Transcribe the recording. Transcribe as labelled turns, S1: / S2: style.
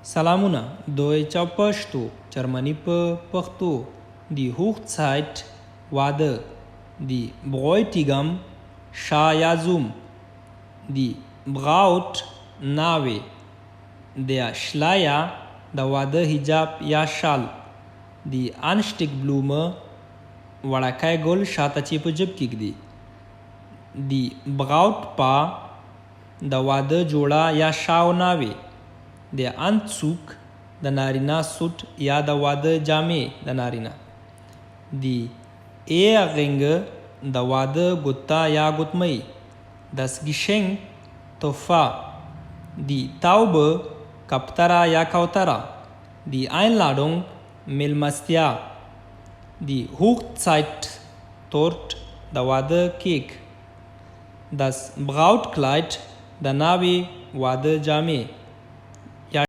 S1: سلامونه Deutsch auf Paschtu جرمني په پښتو Die Hochzeit واده Die Bräutigam Schajazum Die Braut Nawe Der Schleier der واده حجاب یا شال Die Anstiegblume وړکای ګل شاته چې په جب کې ږدي Die Brautpaar د واده جوړه یا شاو ناوې Der Anzug د نارینه سوټ یا د واده جامې د نارینه Die Eheringe د واده ګوتا یا ګوتمۍ Das Geschenk تحفه Die Taube کپتره یا کوتره Die Einladung میلمستیا Die Hochzeit-Tort د واده کیک Das Brautkleid د ناوې واده جامې